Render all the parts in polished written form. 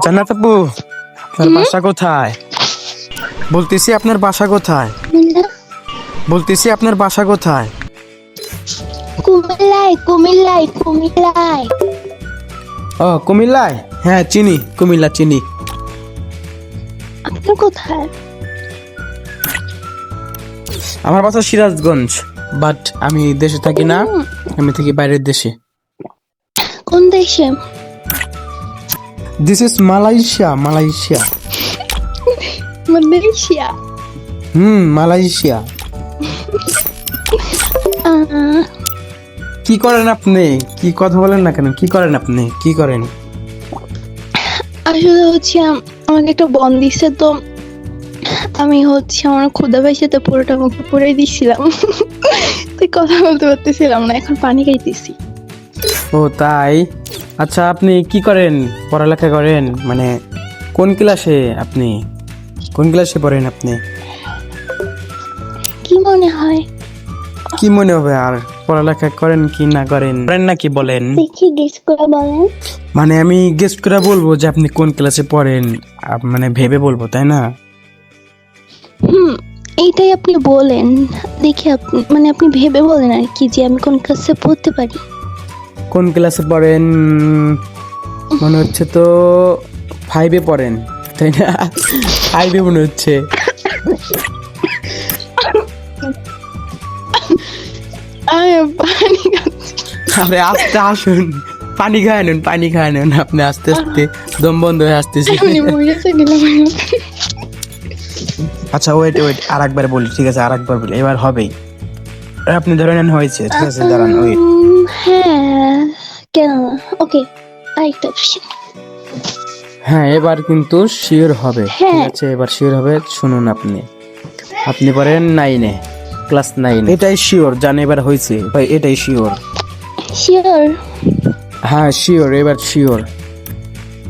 জান্নাত আপু, আপনার বাসা কোথায়? বলতেছি আপনার বাসা কোথায়? বলতেছি আপনার বাসা কোথায়? কুমিল্লায়। ও কুমিল্লায়, হ্যাঁ চিনি, কুমিল্লা চিনি। আপনি কোথায়? আমার বাসা সিরাজগঞ্জ, বাট আমি দেশে থাকি না, আমি থাকি বাইরের দেশে। কোন দেশে? This is Malaysia. Malaysia. Malaysia. Ah, কি করেন আপনি? কি কথা বলেন না কেন? কি করেন আপনি? কি করেন? আসলে হচ্ছে আমাকে একটা বন দিছে, তো আমি হচ্ছে আমার ক্ষুদা পাইছে, তো পুরোটা মুখে পুরাই দিছিলাম। তুই কথা বলতে পারতেছিলাম না, এখন পানি খাইতেছি। ও তাই? আচ্ছা আপনি কি করেন? পড়ালেখা করেন? মানে কোন ক্লাসে আপনি? কোন ক্লাসে পড়েন আপনি? কি মনে হয়? কি মনে হবে আর? পড়ালেখা করেন কি না করেন? করেন নাকি বলেন? দেখি গেস করে বলেন। মানে আমি গেস করে বলবো যে আপনি কোন ক্লাসে পড়েন, মানে ভেবে বলবো, তাই না? এইটাই আপনি বলেন, দেখি আপনি মানে আপনি ভেবে বলেন আর কি, যে আমি কোন ক্লাসে পড়তে পারি। কোন ক্লাসে পড়েন? মনে হচ্ছে তো 5-এ পড়েন, তাই না? 5-এ মনে হচ্ছে। পানি খাচ্ছি। আরে আস্তে আসুন, পানি খায় নেন, পানি খায় নেন, আপনি আস্তে আস্তে দম বন্ধ হয়ে আসতেছে। আচ্ছা ওয়েট, আর একবার বলি, ঠিক আছে? আর একবার বলি, এবার হবেই। আপনি ধরে নেন হয়েছে, ঠিক আছে? দাঁড়ান, ওয়েট। হ্যাঁ, কেন? ওকে, আরেকটা অপশন। হ্যাঁ এবার কিন্তু শিওর হবে, ঠিক হ্যাঁ। আছে? এবার শিওর হবে। শুনুন, আপনি পড়েন 9-এ, ক্লাস 9। এটাই শিওর, জানি এবার হয়েছে ভাই, এটাই শিওর। শিওর? হ্যাঁ শিওর, এবার শিওর।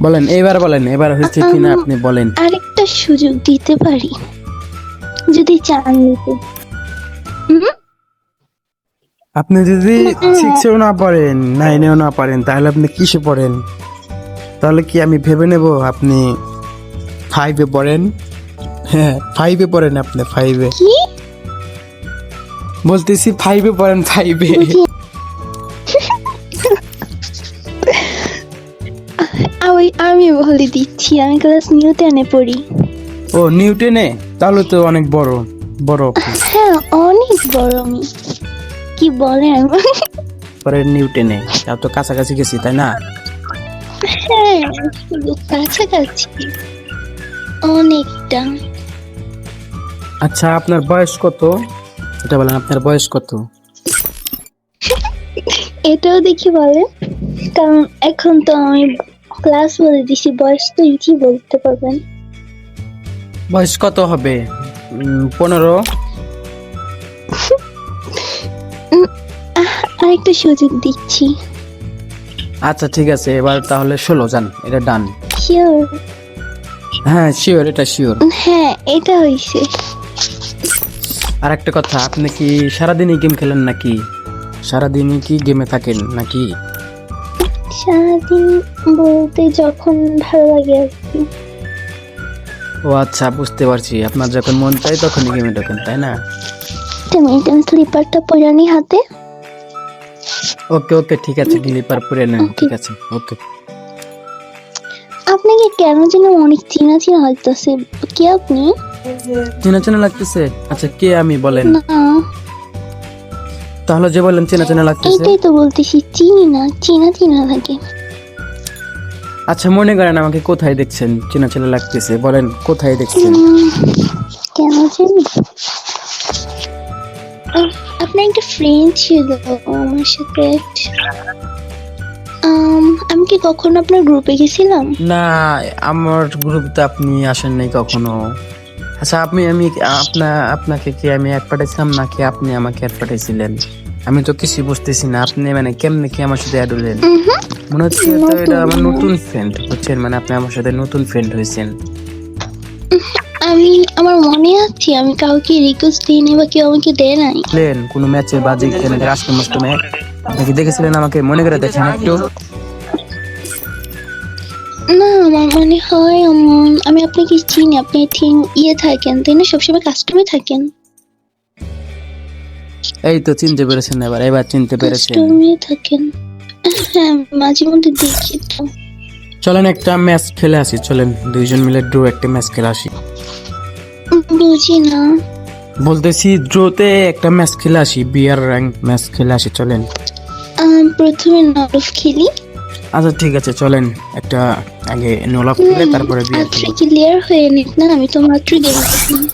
বলেন, এবার বলেন, এবার হয়েছে কিনা আপনি বলেন। আরেকটা সুযোগ দিতে পারি যদি চান নিতে। আপনি যদি 6-এও না পড়েন, 9-এও না পারেন, তাহলে আপনি কিসে পড়েন? তাহলে কি আমি ভেবে নেব আপনি 5-এ পড়েন? হ্যাঁ 5-এ পড়েন আপনি, 5-এ কি বলতেছি, 5-এ পড়েন, 5-এ। আমি বলে দিচ্ছি, আমি ক্লাস নিউটনে পড়ি। ও নিউটনে? তাহলে তো অনেক বড় বড় আপনি। হ্যাঁ অনেক বড় আমি। কি বলেন? পরে নিউটনে, তাও তো কাছাকাছি গেছি, তাই না? হ্যাঁ শুধু কাছাকাছি অনেকটা। আচ্ছা আপনার বয়স কত? এটা বলেন, আপনার বয়স কত? এটাও দেখি বলে, কারণ এখন তো আমি ক্লাস বলে দিছি, বয়স তো ইজি বলতে পারবেন। বয়স কত হবে? 15? আরেকটা সুযোগ দিচ্ছি। আচ্ছা ঠিক আছে, এবার তাহলে 16 যান, এটা ডান। শিওর? হ্যাঁ শিওর, এটা শিওর। হ্যাঁ এটা হইছে। আর একটা কথা, আপনি কি সারাদিনই গেম খেলেন নাকি? সারাদিনই কি গেমে থাকেন নাকি? সারাদিন বলতে যখন ভালো লাগে আর কি। ও আচ্ছা, বুঝতে পারছি, আপনার যখন মন চাই তখনই গেমে ঢোকেন, তাই না? তুমি স্লিপারটা পরানি হাতে। ওকে ওকে, ঠিক আছে, গ্লিপার পরে নেন, ঠিক আছে, ওকে। আপনাকে কেন যেন অনেক চিনা চিনা লাগতেছে, কে আপনি? চেনা চেনা লাগতেছে? আচ্ছা কে আমি বলেন? না তাহলে যে বলেন চেনা চেনা লাগতেছে। এইটাই তো বলতেছি, চিনি না, চিনা চিনা লাগে। আচ্ছা মনে করেন আমাকে কোথায় দেখছেন চেনা চেনা লাগতেছে, বলেন কোথায় দেখছেন? কেন জানি আপনার একটা ফ্রেন্ড ছিল আমার সাথে। আমি কি কখনো আপনার গ্রুপে গেছিলাম? না, আমার গ্রুপে আপনি আসেন নাই কখনো। আচ্ছা আপনাকে কি আমি অ্যাড পাঠাইছিলাম নাকি আপনি আমাকে অ্যাড পাঠাইছিলেন? আমি তো কিছু বুঝতেছি না, আপনি মানে কেমনে কি আমার সাথে অ্যাড হলেন? মনে হচ্ছে তো এটা আমার নতুন ফ্রেন্ড, বুঝছেন? মানে আপনি আমার সাথে নতুন ফ্রেন্ড হয়েছেন। আমার মনে আছে আমি কাউকে রিকোয়েস্ট দিইনি বা কেউ আমাকে দেয় নাই। কোনো ম্যাচের বাজে আজকে আপনি কি দেখেছিলেন আমাকে? মনে করে দেখেন একটু। না আমার মনে হয় আমি আপনাকে চিনি, আপনি আই থিঙ্ক থাকেন তাই না, সবসময় কাস্টমে থাকেন। এই তো চিনতে পেরেছেন, এবার এবার চিনতে পেরেছেন। কাস্টমে থাকেন, হ্যাঁ মাঝে মধ্যে দেখি তো। চলেন একটা ম্যাচ খেলে আসি, চলেন দুইজন মিলে ড্র একটা ম্যাচ খেলে আসি। বুঝি না। বলতেছি ড্রোতে একটা ম্যাচ খেলে আসি, বিয়ার র্যাঙ্ক ম্যাচ খেলে আসি, চলেন। প্রথমে নরফ খেলি। আচ্ছা ঠিক আছে চলেন, একটা আগে নোলাফ খেলে তারপরে বিয়ার আচ্ছা খেলি। ক্লিয়ার হয়ে নিক না, আমি তো মাত্র গেম খেলি।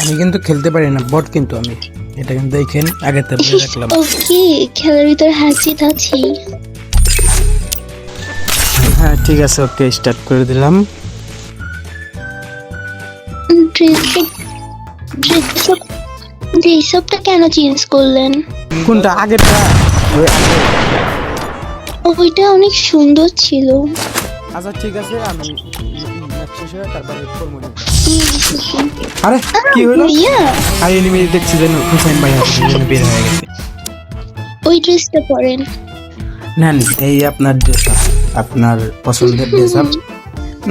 আমি কিন্তু খেলতে পারি না, বট কিন্তু আমি, এটা কিন্তু দেখেন আগে তো বলে রাখলাম। ওকে, খেলার ভিতর হাসি আছে। হ্যাঁ ঠিক আছে, ওকে স্টার্ট করে দিলাম। ড্রেসআপটা কেন চেঞ্জ করলেন? কোনটা আগেরটা? ওই আগে। ওইটা অনেক সুন্দর ছিল। আচ্ছা ঠিক আছে, আমি ম্যাচ শেষ হয়ে তারপরে করবো না। আরে কি হলো? ভাইয়া আর এনিমি দেখছি যেন হুসাইন ভাই আছে, যেন বের হয়ে গেছে। ওই ড্রেসটা পরেন। নেন এই আপনার ড্রেস আপ, আপনার পছন্দের ড্রেস আপ।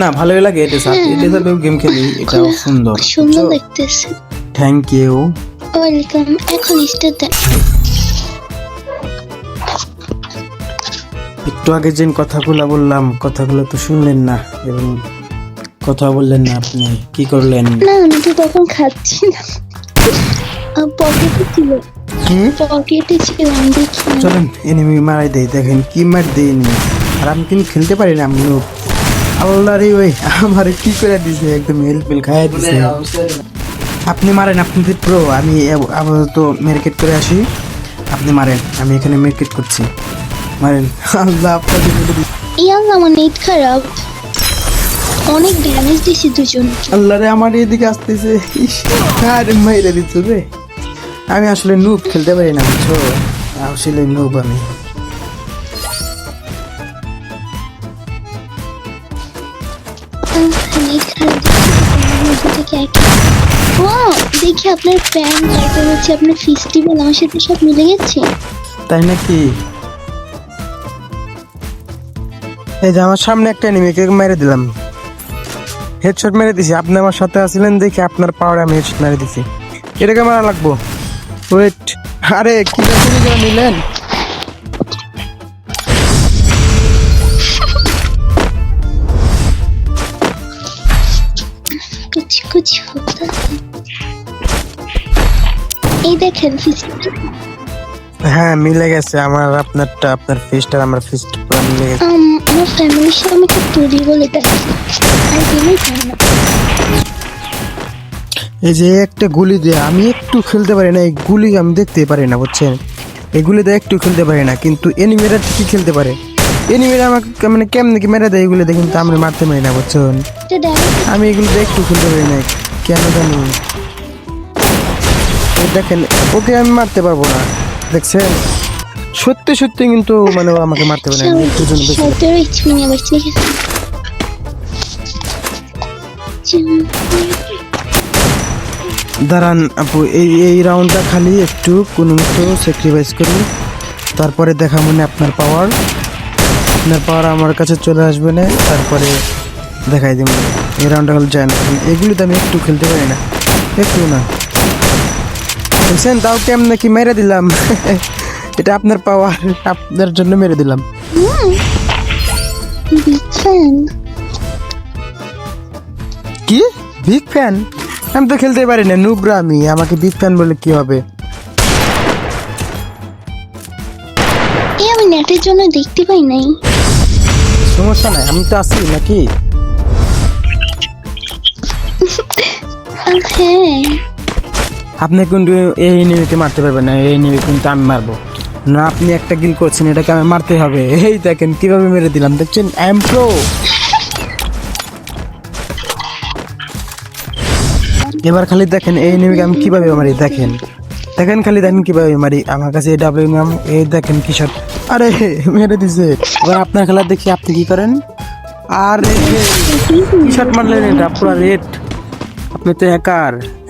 না ভালোই লাগে ড্রেস আপ, এই ড্রেস আপেও গেম খেলি, এটাও সুন্দর। সুন্দর লাগতেছে। Thank you. ওয়েলকাম। এখন স্টার্ট দেন। একটু আগে যে কথাগুলো বললাম, কথাগুলো তো শুনলেন না এবং কথা বললেন না, আপনি কি করলেন? না আমি তো তখন খাচ্ছি না, পকেটে ছিল, পকেটে ছিল, আমি দেখি না। চলেন এনিমি মারাই দেই, দেখেন কি মার দেই এনিমি। আর আমি কিন্তু খেলতে পারি না, আমি লোক। আল্লাহ রে ওই আমার কি করে দিছে, একদম হেলপিল খাইয়া দিছে। আপনি মারেন, আপনি তো প্রো, আমি আপাতত মার্কেট করে আসি। আপনি মারেন, আমি এখানে মার্কেট করছি, মারেন। আল্লাহ আপনাকে বলে দিই। ইয়াং আমার নেট খারাপ, অনেক ড্যামেজ দিছি দুজনকে। আল্লাহ রে আমার এদিকে আসতেছে, ইস, আরে মাইরে দিচ্ছে রে। আমি আসলে নুব, খেলতে পারি না বুঝছো, আসলে নুব আমি। নেট খারাপ থেকে দেখি আপনার প্যান্ট, তারপর হচ্ছে আপনার ফেস্টিভ্যাল আমার সাথে সব মিলে গেছে। তাই নাকি? এই যে আমার সামনে একটা এনিমিকে মেরে দিলাম, হেডশট মেরে দিছি। আপনি আমার সাথে আছিলেন দেখি আপনার পাওয়ারে আমি হেডশট মেরে দিছি। এটাকে মারা লাগবো, ওয়েট। আরে কি করে নিলেন? कुछ कुछ होता है। এই দেখেন ফেস্টিভ্যাল। হ্যাঁ মিলে গেছে, আমার আপনারটা, আপনার ফেসটা আমার ফেসটা পুরো মিলে গেছে। আমার ফ্যামিলির সাথে আমাকে তুলি বলে ডাকে, আর কেউই জানে না। এই যে একটা গুলি দিয়ে আমি একটু খেলতে পারি না, এই গুলি আমি দেখতে পারি না বুঝছেন, এই গুলি দিয়ে একটু খেলতে পারি না, কিন্তু এনিমিরা ঠিকই খেলতে পারে। এনিমিরা আমাকে মানে কেমনে কি মেরে দেয় এগুলো দেখুন, তো আমি মারতে পারি না বুঝছেন, এটা ড্যামেজ আমি এগুলো দিয়ে একটু খেলতে পারি না, কেন জানি। এই দেখেন ওকে আমি মারতে পারবো না, দেখছেন সত্যি সত্যি কিন্তু মানে ও আমাকে মারতে পারে না, একটু জন্য বেশি। 17 এইচপি নিয়ে বসে গেছে। দাঁড়ান আপু, এই রাউন্ডটা খালি একটু কোনো মতো স্যাক্রিফাইস করি, তারপরে দেখা মনে আপনার পাওয়ার, আপনার পাওয়ার আমার কাছে চলে আসবে না, তারপরে দেখাই দিব। এই রাউন্ডটা খালি যায় না, এগুলিতে আমি একটু খেলতে পারি না, একটু না, বুঝছেন। তাও কেমন কি মেরে দিলাম। এটা আপনার পাওয়ার, আপনার জন্য মেরে দিলাম। Big fan. কি বিগ ফ্যান? আমি তো খেলতে পারি না, নুবরা আমি, আমাকে বিগ ফ্যান বলে কি হবে? আমি নেটের জন্য দেখতে পাই নাই। সমস্যা নাই, আমি তো আছি নাকি। হ্যাঁ আপনি কিন্তু এই এনিমিকে মারতে পারবেন না, এই এনিমি কিন্তু আমি মারবো না। আপনি একটা কিল করছেন, এটাকে আমি মারতে হবে। এই দেখেন কিভাবে মেরে দিলাম, দেখছেন আই এম প্রো। এবার খালি দেখেন এই এনিমিকে আমি কিভাবে মারি, দেখেন দেখেন খালি দেখেন কিভাবে মারি। আমার কাছে ডাব্লিউ নাম, এই দেখেন কি শট, আরে মেরে দিছে। এবার আপনার খেলা দেখি আপনি কি করেন। আরে কি শট মারলেন, এটা পুরো রেড। আপনি তো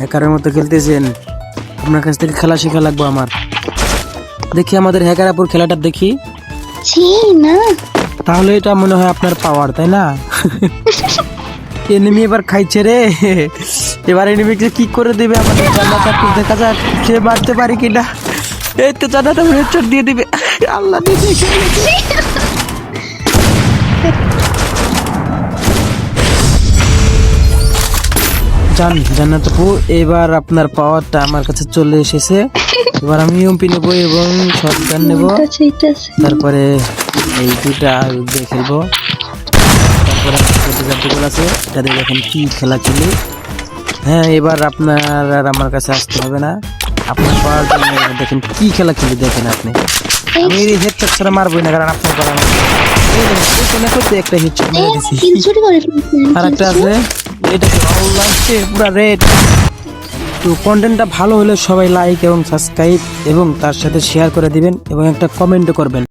হ্যাকারের মতো খেলতেছেন, আপনার কাছ থেকে খেলা শেখা লাগবে আমার। দেখি আমাদের হ্যাকার আপুর খেলাটা দেখি। ছি না, তাহলে এটা মনে হয় আপনার পাওয়ার, তাই না? এনিমি এবার খাইছে রে। এবার এনিমিকে কি করে দিবে আমাদের জান্নাত, একটু দেখা যাক সে মারতে পারি কিনা। এই তো জান্নাত আমার হেডশট দিয়ে দিবে। আল্লাহ দিয়ে দেখে জান্নাত আপু, এবার আপনার পাওয়ারটা আমার কাছে চলে এসেছে। এবার আমি ইউএমপি নেব এবং শটগান নেব, ঠিক আছে। তারপরে এই দুটা দিয়ে খেলবো। তারপরে গোল আছে, এটা দিয়ে দেখেন কি খেলা খেলি। হ্যাঁ, এবার আপনার আর আমার কাছে আসতে হবে না, আপনার পাওয়ার জন্য দেখেন কি খেলা খেলি। দেখেন আপনি, আমি এই হেডশট ছাড়া মারবই না, কারণ আপনার পাওয়ার একটা হেডশট মেরে দিছি। আর একটা আছে, এটা পুরো রেড। তো কন্টেন্টটা ভালো হলে সবাই লাইক এবং সাবস্ক্রাইব এবং তার সাথে শেয়ার করে দিবেন এবং একটা কমেন্টও করবেন।